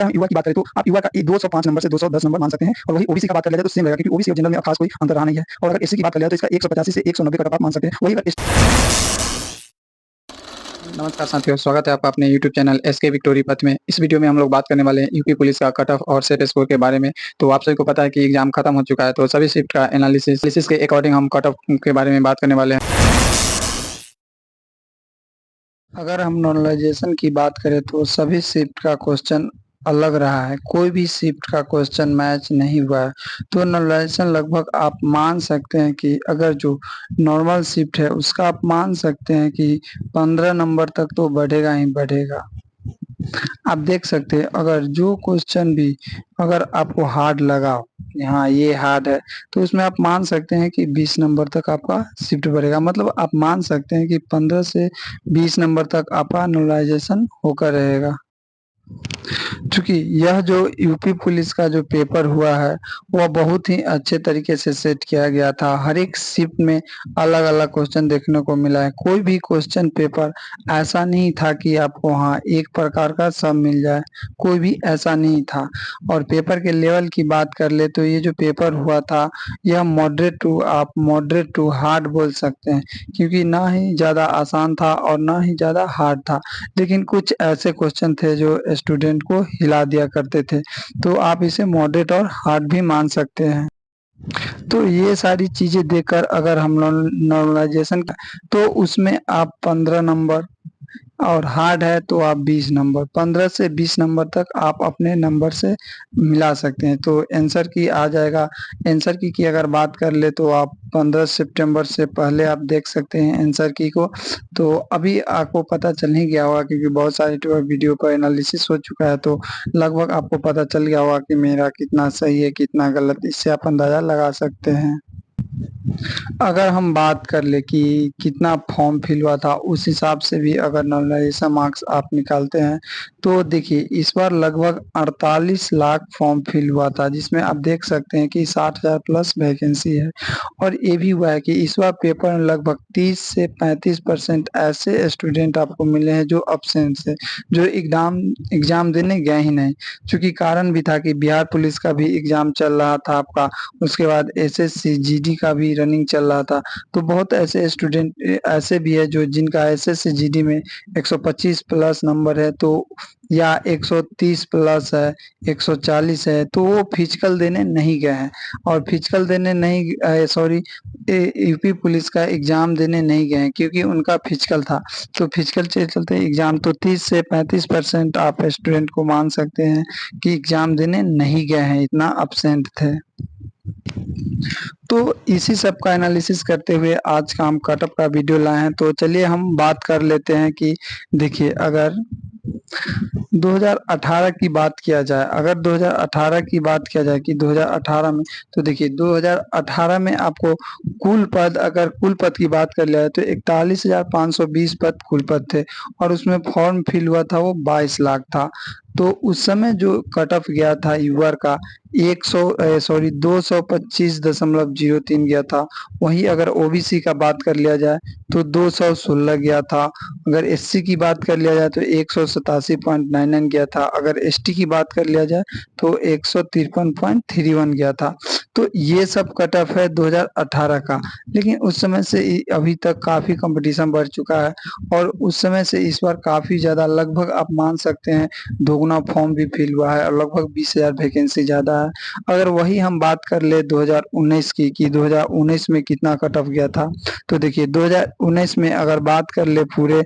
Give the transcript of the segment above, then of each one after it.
हम युवा की बात करें तो आप युवा का 205 नंबर से 210 नंबर मान सकते हैं, और वही ओबीसी का बात कर लिया जाए तो सेम रहेगा, क्योंकि ओबीसी और जनरल में खास कोई अंतर रहा नहीं है। और अगर एससी की बात कर लिया जाए तो इसका 185 से 190 कट ऑफ आप मान सकते हैं। वही अगर नमस्कार साथियों, स्वागत है आपका अपने YouTube चैनल एसके विक्टोरी पथ में। इस वीडियो में हम लोग बात करने वाले हैं यूपी पुलिस का कट ऑफ और सेट स्कोर के बारे में। तो आप सभी को पता है कि एग्जाम खत्म हो चुका है, तो सभी शिफ्ट का एनालिसिस के अकॉर्डिंग हम कट ऑफ के बारे में बात करने वाले हैं। अगर हम नॉर्मलाइजेशन की बात करें तो सभी शिफ्ट का क्वेश्चन अलग रहा है, कोई भी शिफ्ट का क्वेश्चन मैच नहीं हुआ है। तो नॉर्मलाइजेशन लगभग आप मान सकते हैं कि अगर जो नॉर्मल शिफ्ट है उसका आप मान सकते हैं कि 15 नंबर तक तो बढ़ेगा ही बढ़ेगा। आप देख सकते हैं अगर जो क्वेश्चन भी अगर आपको हार्ड लगा, हाँ ये हार्ड है, तो उसमें आप मान सकते हैं कि 20 नंबर तक आपका शिफ्ट बढ़ेगा। मतलब आप मान सकते हैं कि 15 से 20 नंबर तक आपका नॉर्मलाइजेशन होकर रहेगा। क्योंकि यह जो यूपी पुलिस का जो पेपर हुआ है वह बहुत ही अच्छे तरीके से सेट किया गया था। हर एक शिफ्ट में अलग अलग क्वेश्चन देखने को मिला है। कोई भी क्वेश्चन पेपर ऐसा नहीं था कि आपको हाँ एक प्रकार का सब मिल जाए, कोई भी ऐसा नहीं था। और पेपर के लेवल की बात कर ले तो ये जो पेपर हुआ था यह मॉडरेट टू हार्ड बोल सकते हैं, क्योंकि ना ही ज़्यादा आसान था और ना ही ज़्यादा हार्ड था। लेकिन कुछ ऐसे क्वेश्चन थे जो स्टूडेंट को हिला दिया करते थे, तो आप इसे मॉडरेट और हार्ड भी मान सकते हैं। तो ये सारी चीजें देखकर अगर हम नॉर्मलाइजेशन तो उसमें आप 15 नंबर और हार्ड है तो आप 20 नंबर, 15 से 20 नंबर तक आप अपने नंबर से मिला सकते हैं। तो आंसर की आ जाएगा। आंसर की अगर बात कर ले तो आप 15 सितंबर से पहले आप देख सकते हैं आंसर की को। तो अभी आपको पता चल ही गया होगा, क्योंकि बहुत सारे वीडियो पर एनालिसिस हो चुका है, तो लगभग आपको पता चल गया होगा कि मेरा कितना सही है कितना गलत। इससे आप अंदाजा लगा सकते हैं। अगर हम बात कर ले कि कितना फॉर्म फिल हुआ था, उस हिसाब से भी अगर नॉर्मलाइजेशन मार्क्स आप निकालते हैं तो देखिए इस बार लगभग 48 लाख फॉर्म फिल हुआ था, जिसमें आप देख सकते हैं कि 60,000 प्लस वैकेंसी है। और ये भी हुआ है कि इस बार पेपर में लगभग 30 से 35% ऐसे स्टूडेंट आपको मिले हैं जो अब्सेंट है, जो एग्जाम देने गए ही नहीं। क्योंकि कारण भी था कि बिहार पुलिस का भी एग्जाम चल रहा था आपका, उसके बाद एसएससी जीडी का भी रनिंग चल रहा था। तो बहुत ऐसे स्टूडेंट ऐसे भी है जो जिनका एसएससी जीडी में 125 प्लस नंबर है, तो या 130 प्लस है, 140 है, तो वो फिजिकल देने नहीं गए हैं। और फिजिकल देने नहीं सॉरी यूपी पुलिस का एग्जाम देने नहीं गए हैं, क्योंकि उनका फिजिकल था। तो फिजिकल चलते एग्जाम तो 30 से 35% आप स्टूडेंट को मान सकते हैं कि एग्जाम देने नहीं गए हैं, इतना अब्सेंट थे। तो इसी सब का एनालिसिस करते हुए आज का हम कटअप का वीडियो लाए हैं। तो चलिए हम बात कर लेते हैं कि देखिए अगर 2018 की बात किया जाए, अगर 2018 की बात किया जाए कि 2018 में, तो देखिए 2018 में आपको अगर कुल पद की बात कर लिया जाए तो 41,520 पद कुल पद थे, और उसमें फॉर्म फिल हुआ था वो 22 लाख था। तो उस समय जो कट ऑफ गया था यूआर का 225.03 गया था। वहीं अगर ओबीसी का बात कर लिया जाए तो 216 गया था। अगर एससी की बात कर लिया जाए तो 187.99 गया था। अगर एसटी की बात कर लिया जाए तो 153.31 गया था। तो ये सब कट ऑफ है 2018 का। लेकिन उस समय से अभी तक काफी कंपटीशन बढ़ चुका है, और उस समय से इस बार काफी ज्यादा, लगभग आप मान सकते हैं दोगुना फॉर्म भी फिल हुआ है, और लगभग 20,000 वैकेंसी ज्यादा है। अगर वही हम बात कर ले 2019 की कि 2019 में कितना कट ऑफ गया था, तो देखिए 2019 में अगर बात कर ले पूरे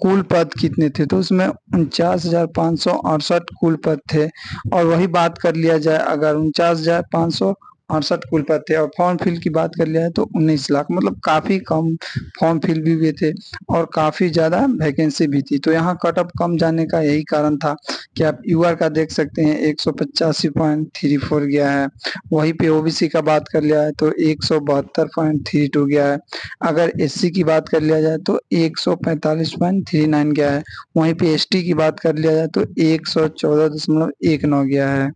कुल पद कितने थे, तो उसमें 49,568 कुल पद थे। और वही बात कर लिया जाए अगर 49,568 कुल पद थे, और फॉर्म फिल की बात कर लिया है तो 19 लाख, मतलब काफी कम फॉर्म फिल भी हुए थे और काफी ज्यादा वैकेंसी भी थी। तो यहाँ कट ऑफ कम जाने का यही कारण था कि आप यूआर का देख सकते हैं 185.34 गया है। वहीं पे ओबीसी का बात कर लिया है तो 172.32 गया है। अगर एससी की बात कर लिया जाए तो 145.39 गया है। वहीं पे एसटी की बात कर लिया जाए तो 114.19 गया है।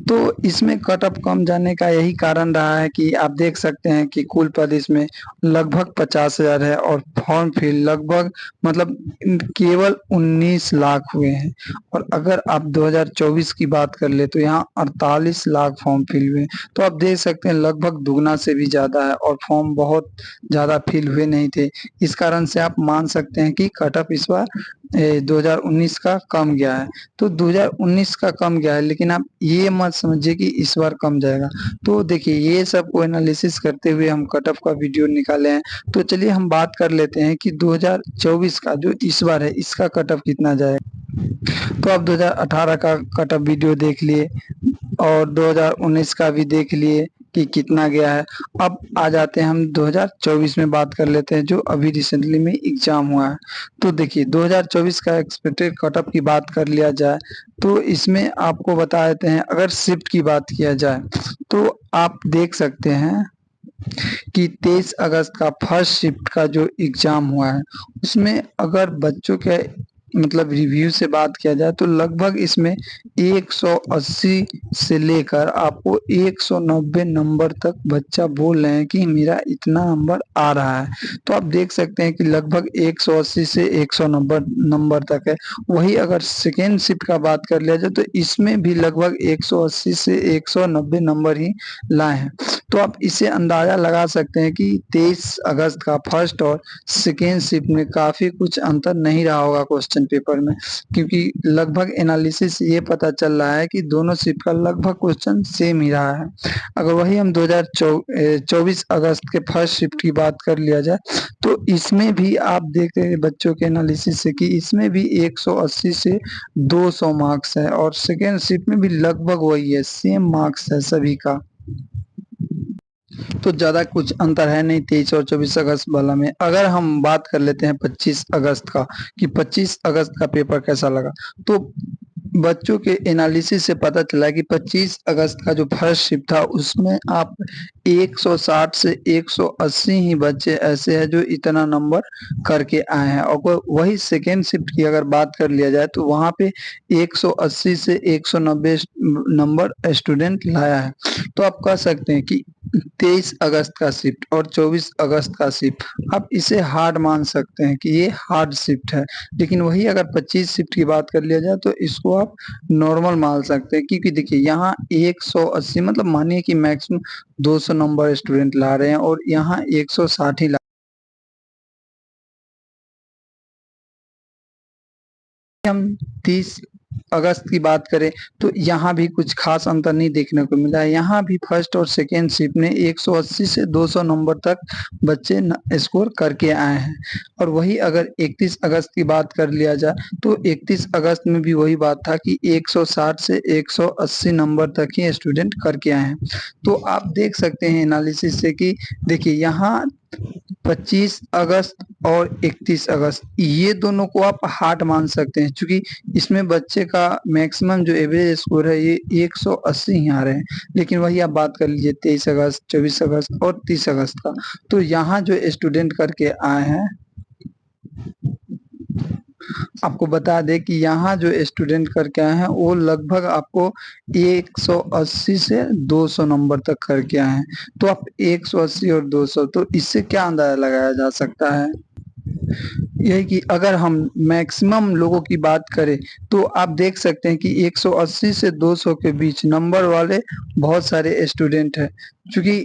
तो इसमें कट ऑफ कम जाने का यही कारण रहा है कि आप देख सकते हैं कि कुल पद इसमें लगभग 50,000 है और फॉर्म फिल लगभग मतलब केवल 19 लाख हुए हैं। और अगर आप 2024 की बात कर ले तो यहाँ 48 लाख फॉर्म फिल हुए हैं। तो आप देख सकते हैं लगभग दुगना से भी ज्यादा है और फॉर्म बहुत ज्यादा फिल हुए नहीं थे। इस कारण से आप मान सकते हैं कि कट ऑफ इस बार 2019 का कम गया है। तो 2019 का कम गया है, लेकिन आप ये मत समझिए कि इस बार कम जाएगा। तो देखिए ये सब को एनालिसिस करते हुए हम कट ऑफ का वीडियो निकाले हैं। तो चलिए हम बात कर लेते हैं कि 2024 का जो इस बार है इसका कट ऑफ कितना जाएगा। तो आप 2018 का कट ऑफ वीडियो देख लिए और 2019 का भी देख लिए कि कितना गया है। अब आ जाते हैं हम 2024 में बात कर लेते हैं जो अभी रिसेंटली में एग्जाम हुआ है। तो देखिए 2024 का एक्सपेक्टेड कट ऑफ की बात कर लिया जाए तो इसमें आपको बता देते हैं, अगर शिफ्ट की बात किया जाए तो आप देख सकते हैं कि 23 अगस्त का फर्स्ट शिफ्ट का जो एग्जाम हुआ है उसमें अगर बच्चों के मतलब रिव्यू से बात किया जाए तो लगभग इसमें 180 से लेकर आपको 190 नंबर तक बच्चा बोल रहे हैं कि मेरा इतना नंबर आ रहा है। तो आप देख सकते हैं कि लगभग 180 से 190 नंबर तक है। वही अगर सेकेंड शिफ्ट का बात कर लिया जाए तो इसमें भी लगभग 180 से 190 नंबर ही लाए हैं। तो आप इसे अंदाजा लगा सकते हैं कि 23 अगस्त का फर्स्ट और सेकेंड शिफ्ट में काफी कुछ अंतर नहीं रहा होगा क्वेश्चन पेपर में, क्योंकि लगभग एनालिसिस ये पता चल रहा है कि दोनों शिफ्ट का लगभग क्वेश्चन सेम ही रहा है। अगर वही हम 2024 अगस्त के फर्स्ट शिफ्ट की बात कर लिया जाए तो इसमें भी आप देख रहे हैं बच्चों के एनालिसिस से कि इसमें भी 180 से 200 मार्क्स है और सेकेंड शिफ्ट में भी लगभग वही है, सेम मार्क्स है सभी का। तो ज्यादा कुछ अंतर है नहीं 23 और 24 अगस्त वाला में। अगर हम बात कर लेते हैं 25 अगस्त का कि 25 अगस्त का पेपर कैसा लगा, तो बच्चों के एनालिसिस से पता चला कि 25 अगस्त का जो फर्स्ट शिफ्ट था उसमें आप 160 से 180 ही बच्चे ऐसे हैं जो इतना नंबर करके आए हैं। और वही सेकेंड शिफ्ट की अगर बात कर लिया जाए तो वहां पे 180 से 190 नंबर स्टूडेंट लाया है। तो आप कह सकते हैं कि 23 अगस्त का शिफ्ट और 24 अगस्त का शिफ्ट आप इसे हार्ड मान सकते हैं कि ये हार्ड शिफ्ट है। लेकिन वही अगर 25 शिफ्ट की बात कर लिया जाए तो इसको आप नॉर्मल मान सकते हैं, क्योंकि देखिए यहाँ 180 मतलब मानिए कि मैक्सिमम 200 नंबर स्टूडेंट ला रहे हैं और यहाँ 160 ही ला। हम 30 अगस्त की बात करें तो यहाँ भी कुछ खास अंतर नहीं देखने को मिला है। यहाँ भी फर्स्ट और सेकेंड शिफ्ट में 180 से 200 नंबर तक बच्चे स्कोर करके आए हैं। और वही अगर 31 अगस्त की बात कर लिया जाए तो 31 अगस्त में भी वही बात था कि 160 से 180 नंबर तक ही स्टूडेंट करके आए हैं। तो आप देख सकते हैं एनालिसिस से कि देखिए यहाँ 25 अगस्त और 31 अगस्त ये दोनों को आप हार्ड मान सकते हैं, क्योंकि इसमें बच्चे का मैक्सिमम जो एवरेज स्कोर है ये 180 ही आ रहे हैं। लेकिन वही आप बात कर लीजिए 23 अगस्त 24 अगस्त और 30 अगस्त का, तो यहाँ जो स्टूडेंट करके आए हैं आपको बता दें कि यहाँ जो स्टूडेंट करके आए हैं वो लगभग आपको 180 से 200 नंबर तक करके आए हैं। तो आप 180 और 200 तो इससे क्या अंदाजा लगाया जा सकता है, यही कि अगर हम मैक्सिमम लोगों की बात करें तो आप देख सकते हैं कि 180 से 200 के बीच नंबर वाले बहुत सारे स्टूडेंट हैं। क्योंकि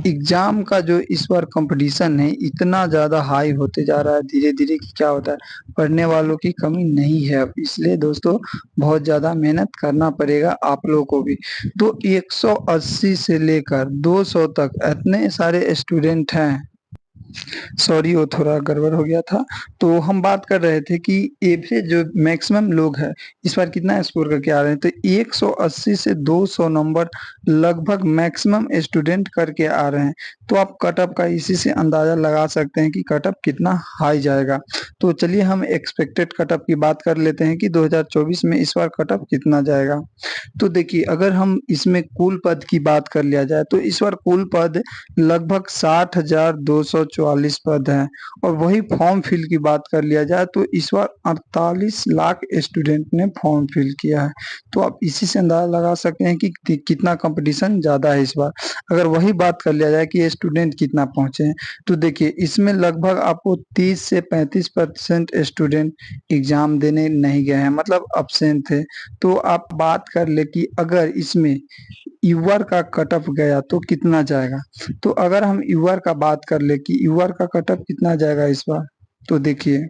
एग्जाम का जो इस बार कंपटीशन है इतना ज्यादा हाई होते जा रहा है धीरे धीरे कि क्या होता है, पढ़ने वालों की कमी नहीं है अब। इसलिए दोस्तों बहुत ज्यादा मेहनत करना पड़ेगा आप लोगों को भी। तो 180 से लेकर 200 तक इतने सारे स्टूडेंट हैं, सॉरी वो थोड़ा गड़बड़ हो गया था। तो हम बात कर रहे थे कि एवरेज जो मैक्सिमम लोग हैं इस बार कितना स्कोर करके आ रहे हैं, तो 180 से 200 नंबर लगभग मैक्सिमम स्टूडेंट करके आ रहे हैं। तो आप कट ऑफ का इसी से अंदाजा लगा सकते हैं कि कट ऑफ कितना हाई जाएगा। तो चलिए हम एक्सपेक्टेड कट ऑफ की बात कर लेते हैं कि 2024 में इस बार कट ऑफ कितना जाएगा। तो देखिए अगर हम इसमें कुल पद की बात कर लिया जाए तो इस बार कुल पद लगभग 60,224 244 पद हैं और वही फॉर्म फिल की बात कर लिया जाए तो इस बार 48 लाख स्टूडेंट ने फॉर्म फिल किया है। तो आप इसी से अंदाजा लगा सकते हैं कि कितना कंपटीशन ज़्यादा है इस बार। अगर वही बात कर लिया जाए कि स्टूडेंट कितना पहुँचे हैं, तो देखिए इसमें लगभग आपको 30 से 35% स्टूडेंट एग्ज़ाम देने नहीं गए हैं, मतलब एब्सेंट थे। तो आप बात कर ले कि अगर इसमें यूआर का कट ऑफ गया तो कितना जाएगा? तो अगर हम यूआर का बात कर ले कि यूआर का कट ऑफ कितना जाएगा इस बार, तो देखिए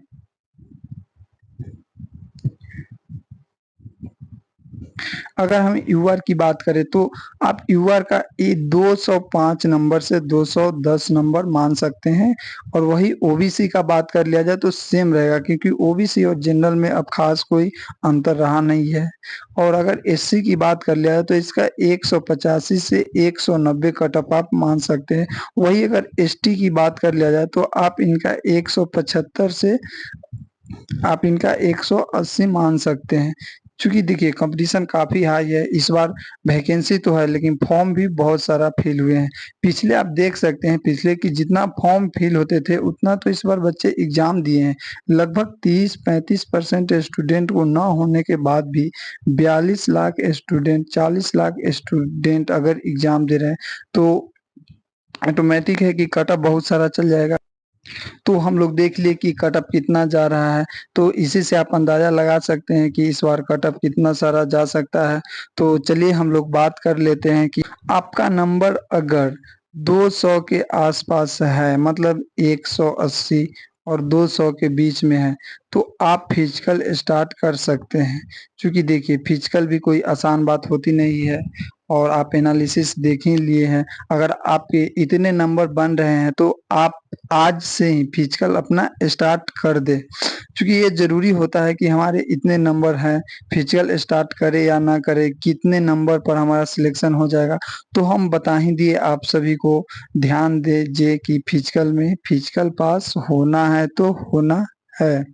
अगर हम यूआर की बात करें तो आप यूआर का 205 नंबर से 210 नंबर मान सकते हैं और वही ओबीसी का बात कर लिया जाए तो सेम रहेगा क्योंकि ओबीसी और जनरल में अब खास कोई अंतर रहा नहीं है। और अगर एससी की बात कर लिया जाए तो इसका 185 से 190 कट ऑफ आप मान सकते हैं। वही अगर एसटी की बात कर लिया जाए तो आप इनका 175 से आप इनका 180 मान सकते हैं। चूँकि देखिए कंपटीशन काफ़ी हाई है, इस बार वैकेंसी तो है लेकिन फॉर्म भी बहुत सारा फिल हुए हैं। पिछले आप देख सकते हैं पिछले कि जितना फॉर्म फिल होते थे उतना तो इस बार बच्चे एग्ज़ाम दिए हैं। लगभग 30-35% स्टूडेंट को ना होने के बाद भी 42 लाख स्टूडेंट 40 लाख स्टूडेंट अगर एग्ज़ाम दे रहे हैं तो ऑटोमेटिक है कि कट ऑफ बहुत सारा चल जाएगा। तो हम लोग देख लिए कि कट ऑफ कितना जा रहा है, तो इसी से आप अंदाज़ा लगा सकते हैं कि इस बार कट ऑफ कितना सारा जा सकता है। तो चलिए हम लोग बात कर लेते हैं कि आपका नंबर अगर 200 के आस-पास है, मतलब 180 और 200 के बीच में है, तो आप फिजिकल स्टार्ट कर सकते हैं। क्योंकि देखिए फिजिकल भी कोई आसान बात होती नहीं है और आप एनालिसिस देख ही लिए हैं। अगर आपके इतने नंबर बन रहे हैं तो आप आज से ही फिजिकल अपना स्टार्ट कर दें। क्योंकि ये ज़रूरी होता है कि हमारे इतने नंबर हैं, फिजिकल स्टार्ट करें या ना करें, कितने नंबर पर हमारा सिलेक्शन हो जाएगा। तो हम बता ही दिए आप सभी को, ध्यान दीजिए कि फिजिकल पास होना है तो होना है।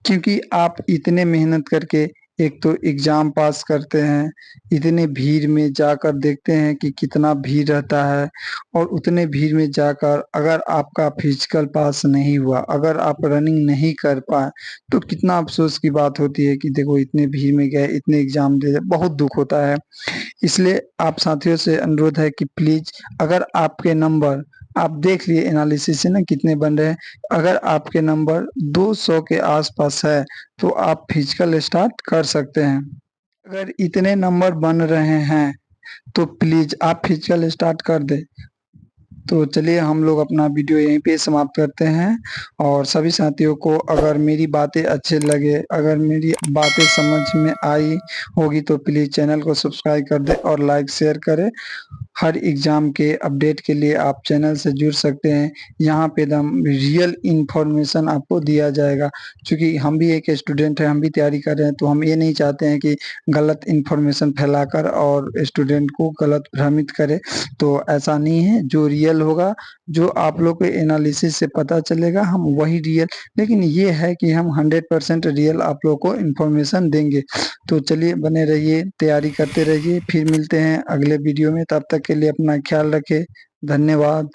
क्योंकि आप इतने मेहनत करके एक तो एग्ज़ाम पास करते हैं, इतने भीड़ में जाकर देखते हैं कि कितना भीड़ रहता है और उतने भीड़ में जाकर अगर आपका फिजिकल पास नहीं हुआ, अगर आप रनिंग नहीं कर पाए, तो कितना अफ़सोस की बात होती है कि देखो इतने भीड़ में गए, इतने एग्ज़ाम दे, बहुत दुःख होता है। इसलिए आप साथियों से अनुरोध है कि प्लीज़ अगर आपके नंबर आप देख लिए एनालिसिस से ना कितने बन रहे हैं, अगर आपके नंबर 200 के आस-पास है, तो आप फिजिकल स्टार्ट कर सकते हैं। अगर इतने नंबर बन रहे हैं, तो प्लीज़ आप फिजिकल स्टार्ट कर दें। तो चलिए हम लोग अपना वीडियो यहीं पे समाप्त करते हैं और सभी साथियों को अगर मेरी बातें अच्छे लगे, अगर मेरी बातें समझ में आई होगी तो प्लीज़ चैनल को सब्सक्राइब कर दें और लाइक शेयर करें। हर एग्ज़ाम के अपडेट के लिए आप चैनल से जुड़ सकते हैं। यहाँ पे एकदम रियल इन्फॉर्मेशन आपको दिया जाएगा। चूँकि हम भी एक स्टूडेंट हैं, हम भी तैयारी कर रहे हैं, तो हम ये नहीं चाहते हैं कि गलत इन्फॉर्मेशन फैलाकर और स्टूडेंट को गलत भ्रमित करें। तो ऐसा नहीं है, जो रियल होगा, जो आप लोग को एनालिसिस से पता चलेगा हम वही रियल, लेकिन ये है कि हम 100% रियल आप लोग को इन्फॉर्मेशन देंगे। तो चलिए बने रहिए, तैयारी करते रहिए, फिर मिलते हैं अगले वीडियो में, तब तक के लिए अपना ख्याल रखें। धन्यवाद।